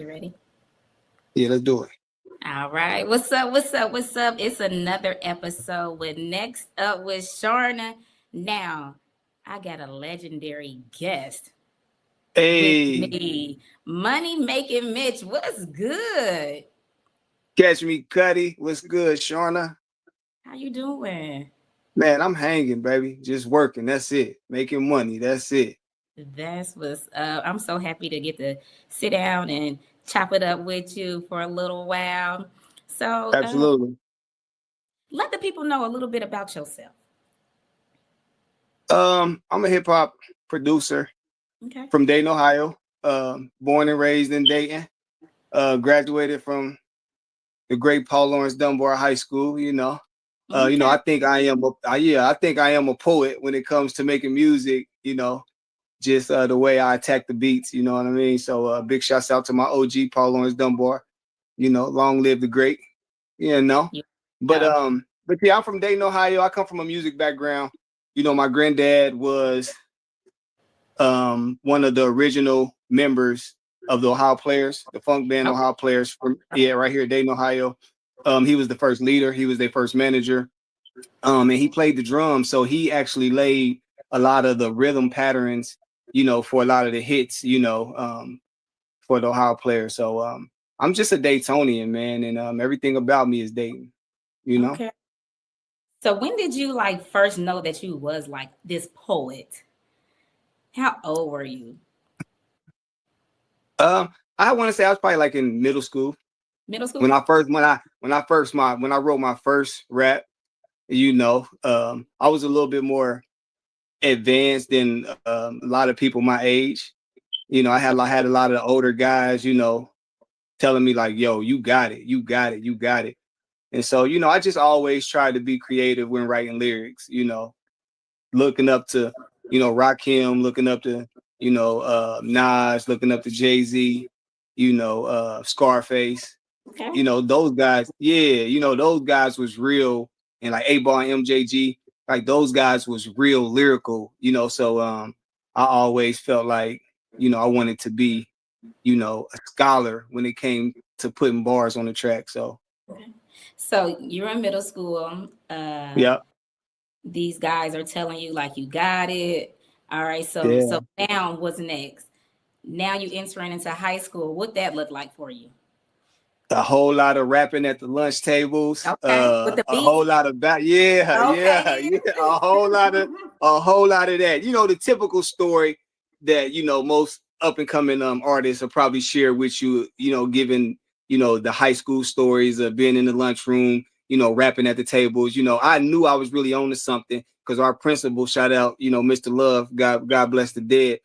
You ready? Yeah, let's do it. All right. What's up? What's up? What's up? It's another episode with Next Up with Charna. Now, I got a legendary guest with Hey, me. Money making Mitch. What's good? catch me, Cuddy. What's good, Charna? How you doing? Man, I'm hanging, baby. Just working. That's it. Making money. That's it. That's what's up. I'm so happy to get to sit down and chop it up with you for a little while. So, Absolutely. let the people know a little bit about yourself. I'm a hip hop producer Okay. from Dayton, Ohio. Born and raised in Dayton. Graduated from the great Paul Lawrence Dunbar High School. Okay. I think I am. I think I am a poet when it comes to making music. Just the way I attack the beats. You know what I mean. So big shouts out to my OG Paul Lawrence Dunbar. Long live the great. You know. You But know. yeah, I'm from Dayton, Ohio. I come from a music background. My granddad was one of the original members of the Ohio Players, the funk band Oh, Ohio Players from right here in Dayton, Ohio. He was the first leader, he was their first manager. And he played the drums. So he actually laid a lot of the rhythm patterns, for a lot of the hits, for the Ohio Players. So I'm just a Daytonian, man, and everything about me is Dayton, you know. okay. So when did you like first know that you was like this poet? How old were you? Um, I want to say I was probably like in middle school Middle school? when I wrote my first rap. I was a little bit more advanced than a lot of people my age. I had a lot of older guys, telling me like, "Yo, you got it, you got it, you got it." And so, I just always try to be creative when writing lyrics. Looking up to, Rakim, looking up to, Nas, looking up to Jay-Z, Scarface. Okay. Those guys, yeah, those guys was real, and like 8 Ball and MJG, like those guys was real lyrical, so I always felt like, I wanted to be, a scholar when it came to putting bars on the track. So Okay. So you're in middle school. yeah, These guys are telling you like you got it. All right. So yeah. now what's next? Now you entering into high school. What that look like for you? A whole lot of rapping at the lunch tables, Okay. With the a beats. whole lot of yeah, yeah, Okay yeah, a whole lot of that. The typical story that most up and coming artists will probably share with you. Given the high school stories of being in the lunchroom, rapping at the tables. I knew I was really on to something because our principal, shout out, Mr. Love, God bless the dead.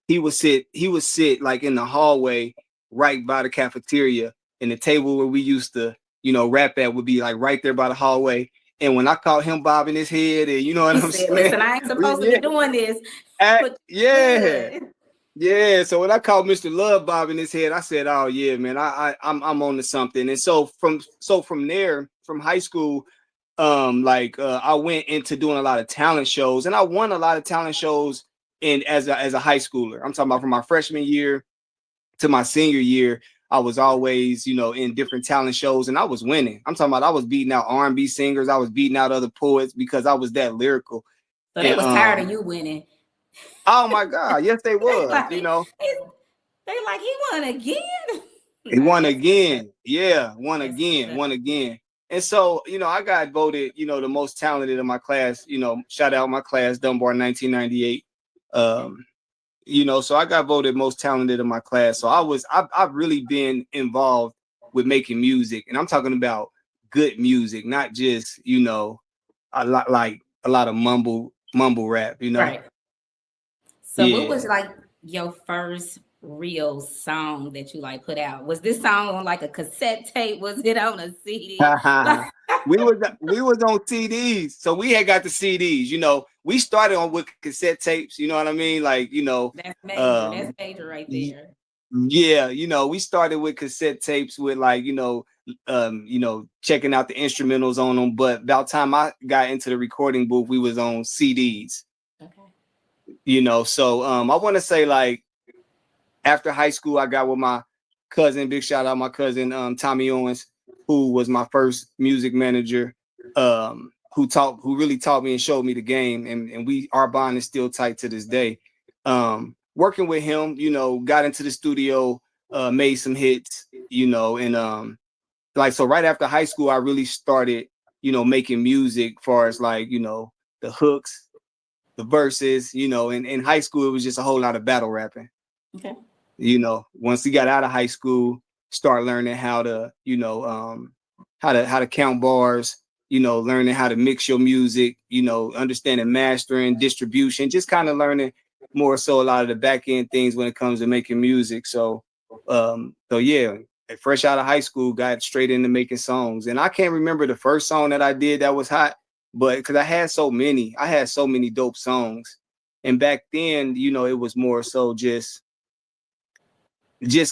He would sit like in the hallway right by the cafeteria, and the table where we used to, rap at would be like right there by the hallway. And when I caught him bobbing his head, and you know what He I'm said, saying? listen, I ain't supposed to be Yeah, doing this, but yeah, good. yeah. So when I caught Mr. Love bobbing his head, I said, "Oh yeah, man, I'm on to something." And so from there, from high school, I went into doing a lot of talent shows, and I won a lot of talent shows in as a high schooler. I'm talking about from my freshman year to my senior year. I was always, in different talent shows, and I was winning. I'm talking about I was beating out R&B singers, I was beating out other poets because I was that lyrical. So they And was tired of you winning. oh my God, yes they They was. like, they like he won again. He Nah, won that's good. again. Yeah, won That's what's again, up. won again. And so, I got voted, the most talented in my class. Shout out my class, Dunbar 1998. Okay. Um, so I got voted most talented in my class. So I've really been involved with making music, and I'm talking about good music, not just, a lot of mumble rap. Right. So what was Yeah. like your first real song that you like put out? Was this song on like a cassette tape? Was it on a CD? Like, we was on CDs, so we had got the CDs. We started on with cassette tapes. You know what I mean? Like, that's major. That's um, major right y- there. yeah, we started with cassette tapes with like, checking out the instrumentals on them. But about time I got into the recording booth, we was on CDs. Okay. So I want to say like after high school, I got with my cousin, big shout out my cousin Tommy Owens, who was my first music manager, who really taught me and showed me the game, and our bond is still tight to this day. Working with him, got into the studio, made some hits, and like, so right after high school I really started, making music, far as like, the hooks, the verses, in high school it was just a whole lot of battle rapping. Okay. Once he got out of high school, start learning how to, how to count bars, learning how to mix your music, understanding mastering, distribution, just kind of learning more so a lot of the back end things when it comes to making music. So yeah, fresh out of high school, got straight into making songs. And I can't remember the first song that I did that was hot, but because I had so many dope songs. And back then, it was more so just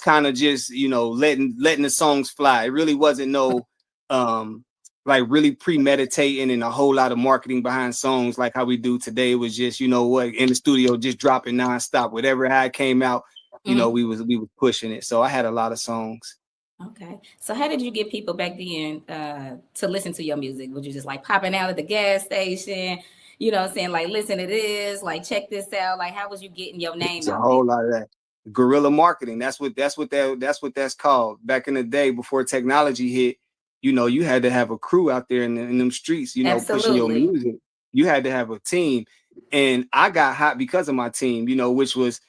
kind of just letting the songs fly. It really wasn't no like really premeditating and a whole lot of marketing behind songs like how we do today. It was just, in the studio, just dropping nonstop, whatever how it came out, we was pushing it. So I had a lot of songs. Okay. So how did you get people back then to listen to your music? Would you just like popping out at the gas station, saying like, listen to this, like check this out? Like, how was you getting your name It's a out whole there? lot of that. Guerrilla marketing. That's what that's called. Back in the day, before technology hit, you had to have a crew out there in them streets, pushing your Absolutely. music. You had to have a team. And I got hot because of my team, which was,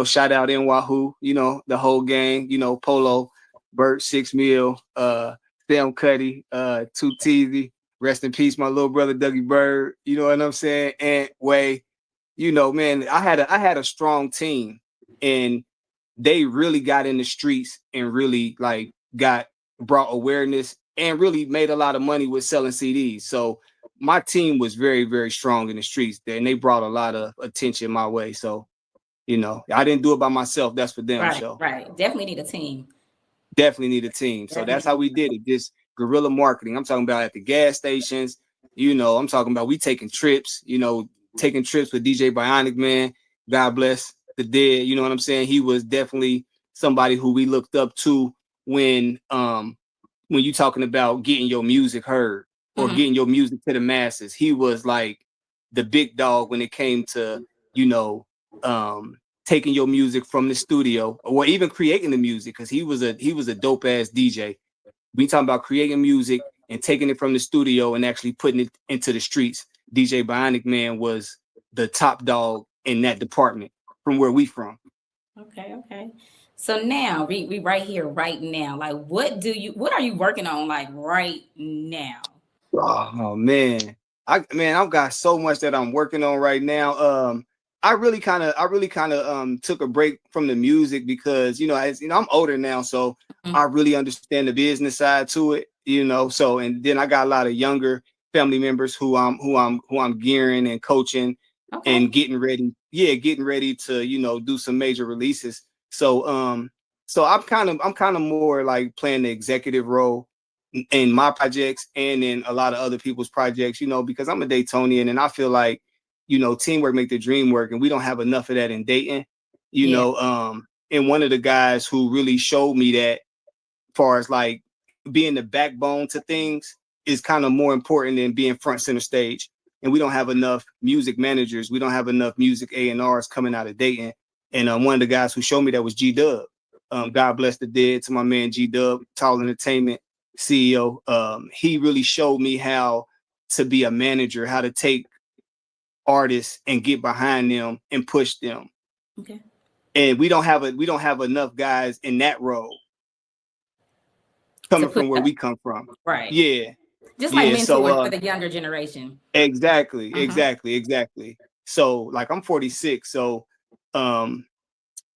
shout out in Wahoo, the whole gang, Polo, Bert, 6 Mil, Sam Cuddy, Too Teasy, rest in peace, my little brother Dougie Bird, you know what I'm saying? And Way, man, I had a strong team, and they really got in the streets and really like brought awareness and really made a lot of money with selling CDs. So my team was very, very strong in the streets there, and they brought a lot of attention my way. So, I didn't do it by myself. That's for them. Right, So right. Definitely need a team. definitely need a team. So that's how Definitely. we did it. Just guerrilla marketing. I'm talking about at the gas stations. I'm talking about we taking trips, taking trips with DJ Bionic Man. God bless the dead. You know what I'm saying? He was definitely somebody who we looked up to when you talking about getting your music heard or getting your music to the masses. He was like the big dog when it came to, you know, taking your music from the studio or even creating the music, because he was a dope ass DJ. We talking about creating music and taking it from the studio and actually putting it into the streets. DJ Bionic Man was the top dog in that department from where we from. Okay, okay. So now we right here, right now. Like, what are you working on, like right now? Oh man, I've got so much that I'm working on right now. I really kind of took a break from the music because as you know, I'm older now, so Mhm. I really understand the business side to it. So and then I got a lot of younger family members who I'm gearing and coaching Okay. and getting ready. Yeah, getting ready to do some major releases. So I'm kind of more like playing the executive role in my projects and in a lot of other people's projects, because I'm a Daytonian and I feel like, teamwork make the dream work, and we don't have enough of that in Dayton, Yeah. and one of the guys who really showed me that, far as like being the backbone to things, is kind of more important than being front center stage. And we don't have enough music managers. We don't have enough music A&Rs coming out of Dayton. And one of the guys who showed me that was G-Dub. God bless the dead, to my man G-Dub, Tall Entertainment CEO. He really showed me how to be a manager, how to take artists and get behind them and push them. Okay. And we don't have enough guys in that role To coming push from where up. we come from. Right. Yeah. Just like Yeah. So mentoring for the younger generation. exactly, Uh-huh. exactly. So like I'm 46. So um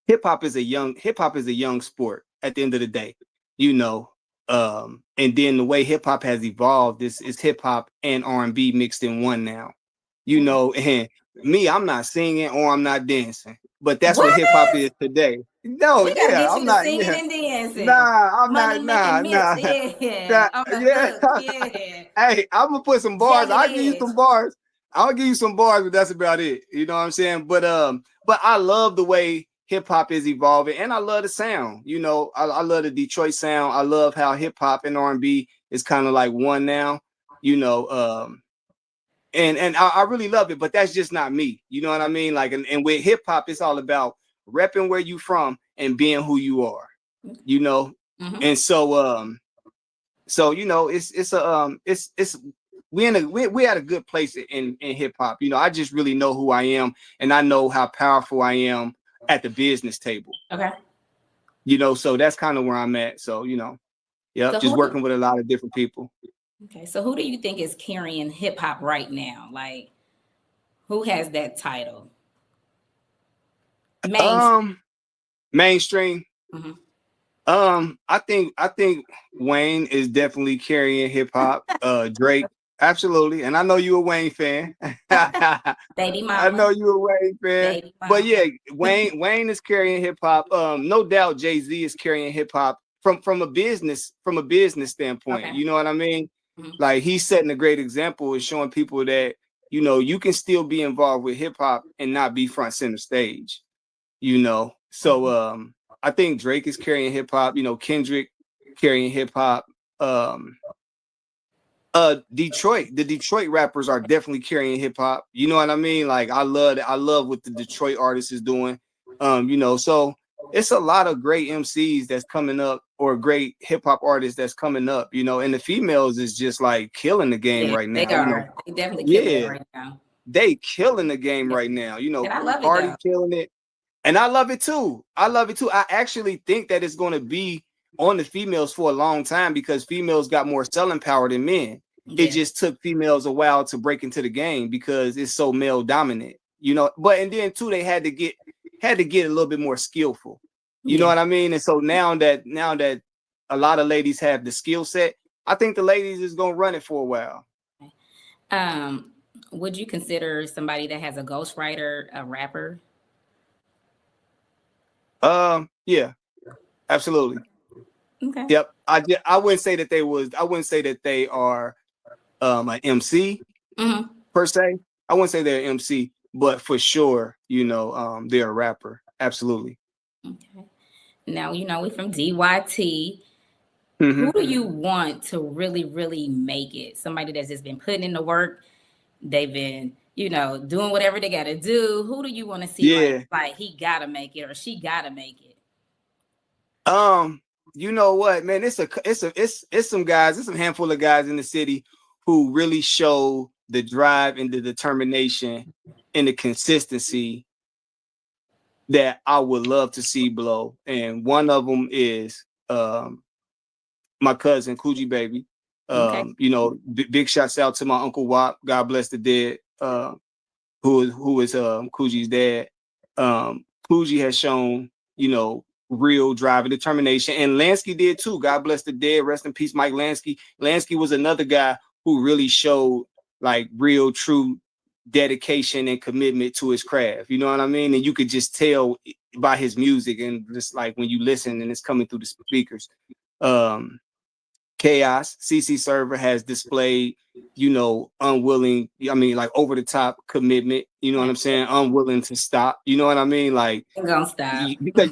hip hop is a young sport at the end of the day, you know. And then the way hip hop has evolved is hip hop and R&B mixed in one now. Okay. And me, I'm not singing or I'm not dancing. But that's what What? hip hop is today. No, We gotta yeah, get I'm you to not, singing yeah. and dancing. Nah, I'm Money not, making Mitch, nah. yeah. On the Yeah. hook, yeah. Hey, I'm gonna put some bars. Jagged I'll give you edge. some bars. I'll give you some bars, but that's about it. You know what I'm saying? But I love the way hip hop is evolving, and I love the sound. You know, I love the Detroit sound. I love how hip hop and R&B is kind of like one now. You know, and I really love it, but that's just not me. You know what I mean? Like, and with hip hop, it's all about repping where you from and being who you are. You know, and so you know, it's we at a good place in hip hop. You know, I just really know who I am, and I know how powerful I am at the business table. Okay. You know, so that's kind of where I'm at. So, you know, yeah, So just working with a lot of different people. Okay, so who do you think is carrying hip hop right now? Like, who has that title? Mainstream. Mainstream. I think Wayne is definitely carrying hip hop. Drake, absolutely, and I know you a Wayne fan. Baby mama. I know you a Wayne fan, but yeah, Wayne is carrying hip hop. No doubt Jay-Z is carrying hip hop from a business standpoint. Okay. You know what I mean? Like, he's setting a great example of showing people that, you know, you can still be involved with hip hop and not be front center stage. You know, so I think Drake is carrying hip hop. You know, Kendrick carrying hip hop. Detroit, the Detroit rappers are definitely carrying hip hop. You know what I mean? Like, I love what the Detroit artist is doing. You know, so it's a lot of great MCs that's coming up, or great hip hop artists that's coming up. You know, and the females is just like killing the game right now. They are. You know, they definitely killing it right now. They killing the game right now. You know, and I love Cardi it, killing it. And I love it too. I actually think that it's going to be on the females for a long time, because females got more selling power than men. It just took females a while to break into the game because it's so male dominant, you know. But and then too, they had to get a little bit more skillful. You know what I mean? And so now that a lot of ladies have the skill set, I think the ladies is gonna run it for a while. Would you consider somebody that has a ghostwriter a rapper? Yeah, absolutely. Okay. Yep. I wouldn't say that they are an MC per se. I wouldn't say they're an MC, but for sure, you know, they're a rapper. Absolutely. Okay. Now, you know, we're from DYT. Who do you want to really, really make it? Somebody that's just been putting in the work. They've been, you know, doing whatever they got to do. Who do you want to see? Like he got to make it, or she got to make it? You know what, man? It's some guys. It's some handful of guys in the city who really show the drive and the determination and the consistency that I would love to see blow. And one of them is my cousin Coogee Baby. You know, big shouts out to my Uncle Wop, God bless the dead, who is Coogee's dad. Coogee has shown, you know, real drive and determination, and Lansky did too. God bless the dead, rest in peace, Mike Lansky. Lansky was another guy who really showed like real, true dedication and commitment to his craft. You know what I mean? And you could just tell by his music, and just like when you listen and it's coming through the speakers. Chaos, CC Server has displayed, you know, like over the top commitment. You know what I'm saying? Unwilling to stop. You know what I mean? Like, don't stop. Because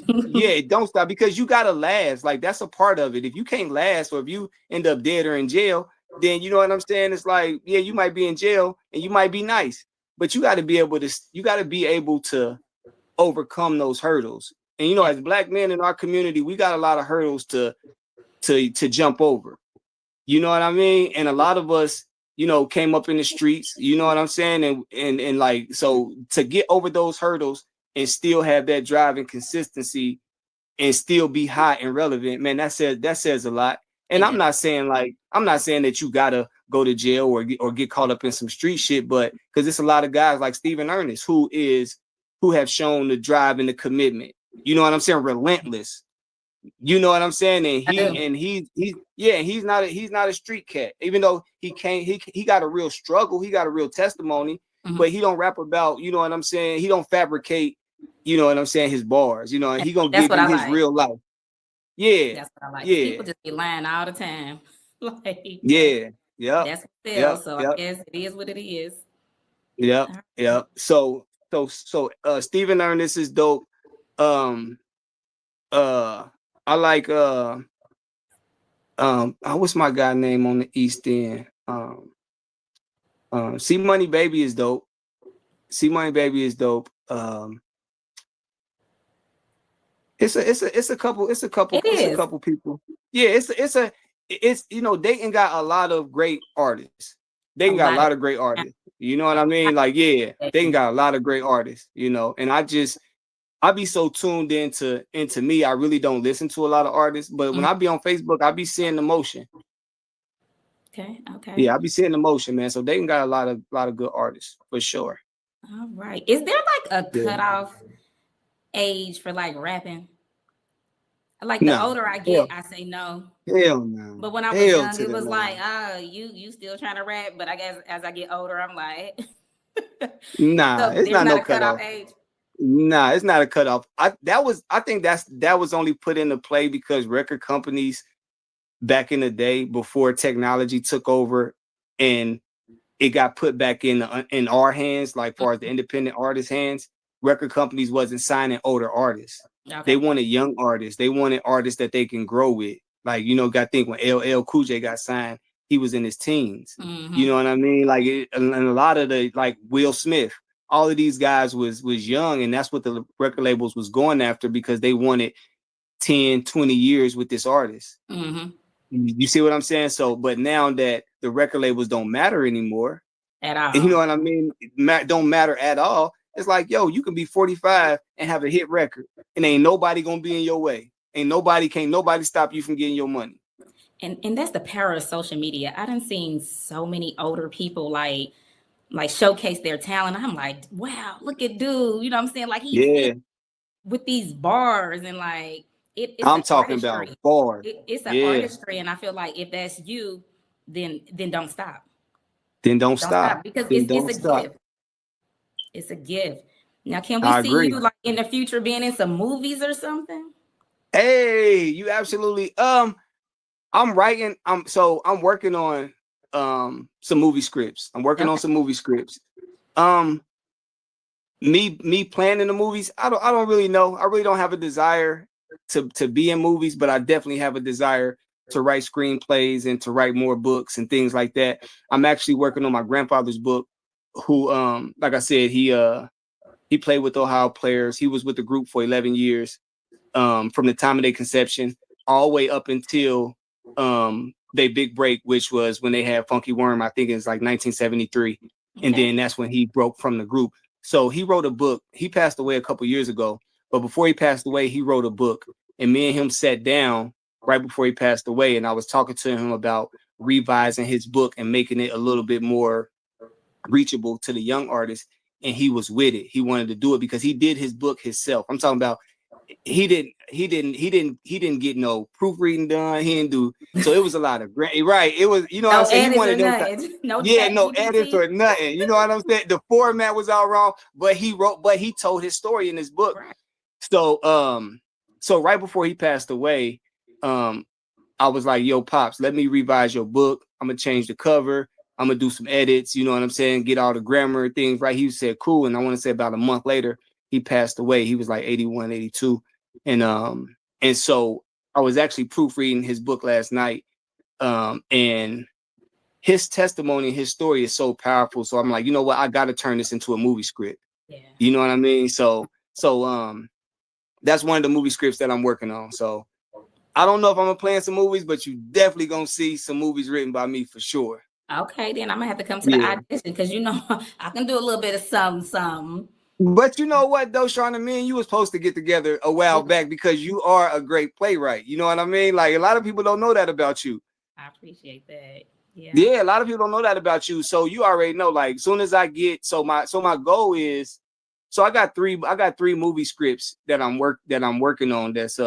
don't stop, because you gotta last. Like, that's a part of it. If you can't last, or if you end up dead or in jail, then you know what I'm saying? It's like, yeah, you might be in jail and you might be nice, but you got to be able to overcome those hurdles. And you know, as Black men in our community, we got a lot of hurdles to jump over. You know what I mean? And a lot of us, you know, came up in the streets, you know what I'm saying? And like, so to get over those hurdles and still have that drive and consistency and still be hot and relevant, man, that says a lot. And I'm not saying that you gotta go to jail or get caught up in some street shit, but because it's a lot of guys like Stephen Ernest who have shown the drive and the commitment. You know what I'm saying? Relentless. You know what I'm saying? And he's not a street cat. Even though he got a real struggle, he got a real testimony, but he don't rap about, you know what I'm saying? He don't fabricate, you know what I'm saying, his bars. You know, and he gonna give you his real life. Yeah. That's what I like. Yeah. People just be lying all the time. Like, yeah. That's what it is. So I guess it is what it is. Yeah. So Stephen Ernest is dope. Um, I like what's my guy name on the East End? C Money Baby is dope. C Money Baby is dope. It's a It is. couple people. Yeah, it's Dayton got a lot of great artists. A Dayton got a lot of lot of great artists. You know what I mean? Like, yeah, Dayton got a lot of great artists, and I be so tuned into me. I really don't listen to a lot of artists, but when I be on Facebook, I be seeing the motion. Okay. Yeah, I be seeing the motion, man. So Dayton got a lot of good artists for sure. All right. Is there like a cutoff age for like rapping? Like the Nah, older I hell, get, I say no. hell no. But when I was Hell young, to it the was like, no. oh, you still trying to rap. But I guess as I get older, I'm like, Nah, so it's there's not not no a cutoff cutoff. age. Nah, it's not a cutoff. I think that was only put into play because record companies back in the day before technology took over and it got put back in our hands, like far as the independent artist hands, record companies wasn't signing older artists. They Okay. wanted young artists. They wanted artists that they can grow with. Like, got to think when LL Cool J got signed, he was in his teens. You know what I mean? Like, and a lot of the, like Will Smith, all of these guys was young, and that's what the record labels was going after because they wanted 10, 20 years with this artist. You see what I'm saying? So, but now that the record labels don't matter anymore, At all. you know what I mean? Don't matter at all. It's like, yo, you can be 45 and have a hit record, and ain't nobody gonna be in your way. Can't nobody stop you from getting your money. And that's the power of social media. I done seen so many older people like showcase their talent. I'm like, wow, look at dude. You know what I'm saying? Like he's Yeah, with these bars and like it's I'm an talking about artistry. bars. It's an Yeah, artistry, and I feel like if that's you, then don't stop. then don't Don't stop stop. because Then it's don't a stop. gift. It's a gift. Now, can we I see agree. you like in the future being in some movies or something? Hey, you absolutely. I'm writing. I'm working on some movie scripts. I'm working on Okay. some movie scripts. Um, me planning the movies, I don't really know. I really don't have a desire to be in movies, but I definitely have a desire to write screenplays and to write more books and things like that. I'm actually working on my grandfather's book, who like I said, he played with Ohio Players. He was with the group for 11 years, from the time of their conception all the way up until they big break, which was when they had Funky Worm. I think it's like 1973, and Okay. then that's when he broke from the group. So he wrote a book. He passed away a couple years ago, but before he passed away, he wrote a book, and me and him sat down right before he passed away, and I was talking to him about revising his book and making it a little bit more reachable to the young artists. And he was with it. He wanted to do it because he did his book himself. I'm talking about he didn't get no proofreading done. He didn't do, so it was a lot of right. It was, you know what I'm No saying? He edits or wanted them nothing. No yeah, chat no edits GPT. or nothing. You know what I'm saying? The format was all wrong, but he told his story in his book. Right. So so right before he passed away, um I was like, yo, Pops, let me revise your book. I'm gonna change the cover. I'm gonna do some edits, you know what I'm saying? Get all the grammar things right. He said, cool. And I want to say about a month later, he passed away. He was like 81, 82. And so I was actually proofreading his book last night. And his testimony, his story is so powerful. So I'm like, you know what? I gotta turn this into a movie script. Yeah. You know what I mean? So that's one of the movie scripts that I'm working on. So I don't know if I'm gonna play in some movies, but you definitely gonna see some movies written by me for sure. Okay, then I'm gonna have to come to the Yeah. audition because I can do a little bit of something. But you know what though, Charna, me and you was supposed to get together a while back because you are a great playwright. You know what I mean? Like a lot of people don't know that about you. I appreciate that. Yeah. Yeah, a lot of people don't know that about you. So you already know, like, soon as I get my goal is, so I got three movie scripts that I'm working on that's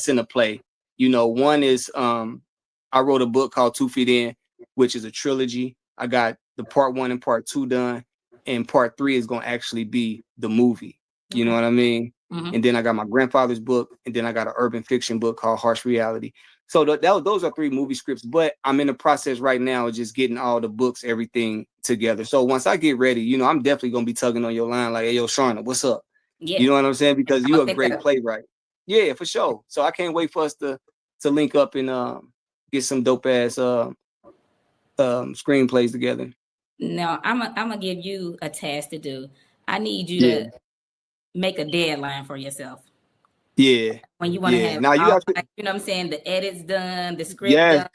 in a play. One is I wrote a book called 2 Feet In, which is a trilogy. I got the part 1 and part 2 done, and part 3 is gonna actually be the movie. You know Okay. what I mean? Mm-hmm. And then I got my grandfather's book, and then I got an urban fiction book called Harsh Reality. So those are 3 movie scripts, but I'm in the process right now of just getting all the books, everything together. So once I get ready, I'm definitely gonna be tugging on your line like, hey, yo, Charna, what's up? Yeah. You know what I'm saying? Because I'm you're gonna a pick that great up. playwright. Yeah, for sure. So I can't wait for us to link up and get some dope ass screenplays together. Now I'm gonna give you a task to do. I need you Yeah, to make a deadline for yourself yeah, when you want to yeah. have Now you all, have to. like, you know what I'm saying, the edits done, the script Yes, done.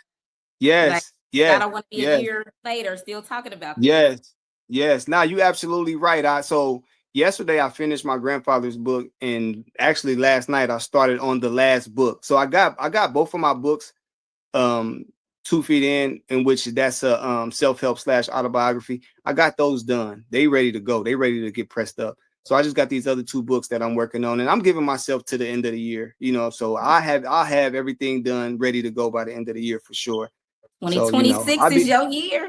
Like, yes, I yes, don't want to be a yes, year later still talking about this. yes, yes. Now you absolutely right. So yesterday I finished my grandfather's book, and actually last night I started on the last book. So I got both of my books, um 2 feet in which that's a self-help / autobiography. I got those done. They ready to go. They ready to get pressed up. So I just got these other 2 books that I'm working on, and I'm giving myself to the end of the year, so I'll have everything done ready to go by the end of the year for sure. So 2026 I'll is be, your year.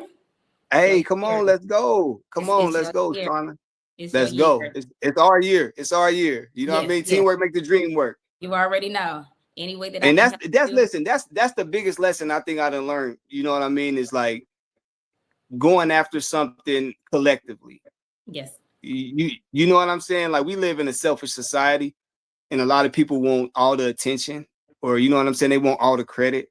It's your hey, come year. on, let's go. Come on, It's let's your go, year. Charna. It's your Let's go. year. It's our year. It's our year. You know what I Yes, mean? yes. Teamwork make the dream work. You already know. Any way that I And can that's help that's you. listen, that's the biggest lesson I think I done learned. You know what I mean? Is like going after something collectively. Yes. You know what I'm saying? Like we live in a selfish society, and a lot of people want all the attention, or you know what I'm saying? They want all the credit.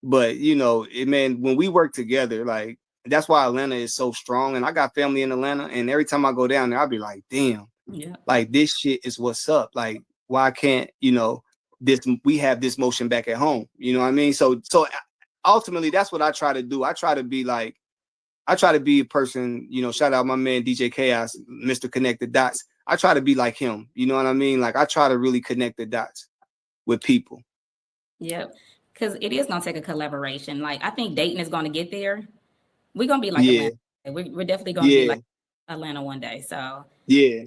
But man, when we work together, like that's why Atlanta is so strong. And I got family in Atlanta, and every time I go down there, I'll be like, damn, Yeah. like this shit is what's up. Like, why can't this we have this motion back at home? You know what I mean? So ultimately, that's what I try to do. I try to be a person, shout out my man DJ Chaos, Mr. Connect the Dots. I try to be like him. You know what I mean? Like I try to really connect the dots with people. Yep. Because it is gonna take a collaboration. Like I think Dayton is gonna get there. We're gonna be like Yeah, Atlanta. We're definitely gonna be yeah, like Atlanta one day. So, yeah,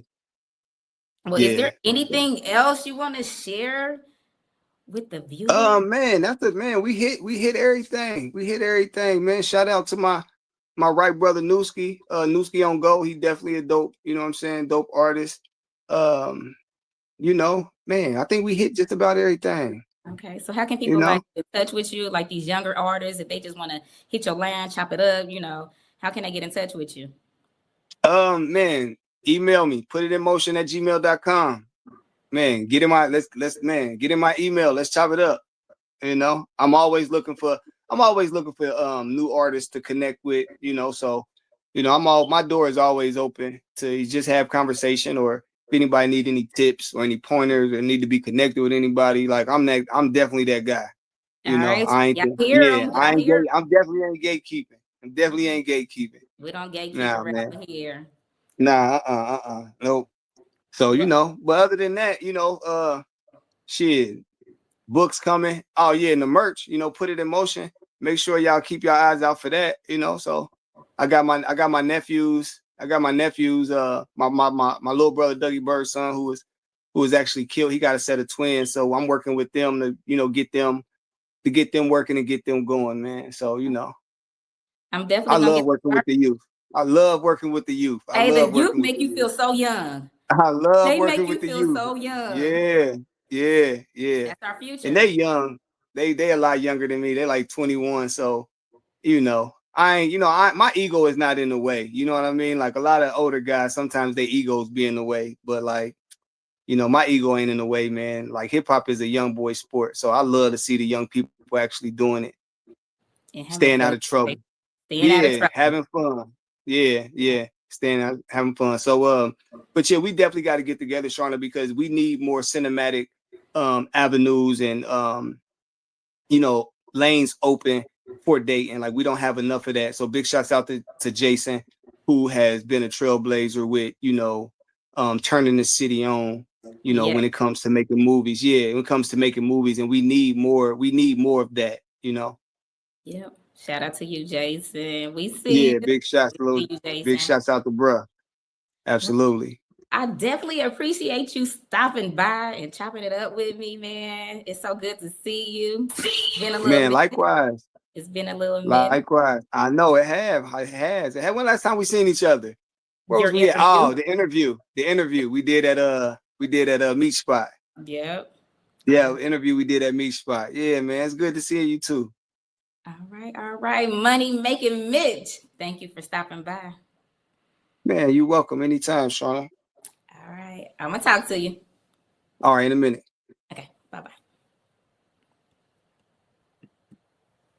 well, is yeah. there anything else you want to share with the viewers? Man, that's the man. We hit everything. We hit everything, man. Shout out to my right brother Newski. Newski on Go. He definitely a dope, you know what I'm saying, dope artist. Um, man, I think we hit just about everything, Okay, so how can you people know. like get in touch with you, like these younger artists, if they just want to hit your line, chop it up, how can they get in touch with you? Man, email me, put it in motion at gmail.com. Man, get in my get in my email. Let's chop it up. I'm always looking for new artists to connect with, so my door is always open to just have conversation, or if anybody need any tips or any pointers or need to be connected with anybody, like I'm definitely that guy. All right, I ain't y'all hear them? I Y'all ain't hear 'em? I'm definitely ain't gatekeeping. I'm definitely ain't gatekeeping. We don't gatekeep Nah, around man. here. Nah, nope. So, Well, but other than that, shit, books coming. Oh yeah, and the merch, put it in motion. Make sure y'all keep your eyes out for that, So I got my nephews. My little brother Dougie Bird's son, who was actually killed. He got a set of twins. So I'm working with them to, get them working and get them going, man. So, I'm I definitely gonna love get working with started. the youth. I love working with the youth. I Hey, the love youth working with make the you feel youth. so young. I love They make working you with the feel youth. so young. Yeah, yeah, yeah. That's our And future. they young. They a lot younger than me. They're like 21. So, I ain't, my ego is not in the way. You know what I mean? Like a lot of older guys, sometimes their egos be in the way. But like, my ego ain't in the way, man. Like hip hop is a young boy sport. So I love to see the young people actually doing it, And having staying out fun. of trouble. Staying out of Yeah, trouble. having fun. Yeah, yeah, staying out, having fun. So, but yeah, we definitely got to get together, Charna, because we need more cinematic avenues and lanes open for dating. Like we don't have enough of that. So big shouts out to Jason, who has been a trailblazer with turning the city on. Yeah. When it comes to making movies, yeah, when it comes to making movies, and we need more. We need more of that. Yep. Shout out to you, Jason. We see Yeah, you. big shots, We little see you, big Jason. shots out to bruh. Well, Absolutely. I definitely appreciate you stopping by and chopping it up with me, man. It's so good to see you. It's been a little Man, minute. likewise. It's been a little minute. Likewise. I know it have. It has. When last time we seen each other? Where Your was we at? interview. Oh, the interview. The interview we did at Meat Spot. Yep. Yeah, interview we did at Meat Spot. Yeah, man. It's good to see you too. All right. All right. Money making Mitch. Thank you for stopping by. Man, you're welcome anytime, Shauna. All right. I'm gonna talk to you. All right, in a minute. Okay, bye-bye.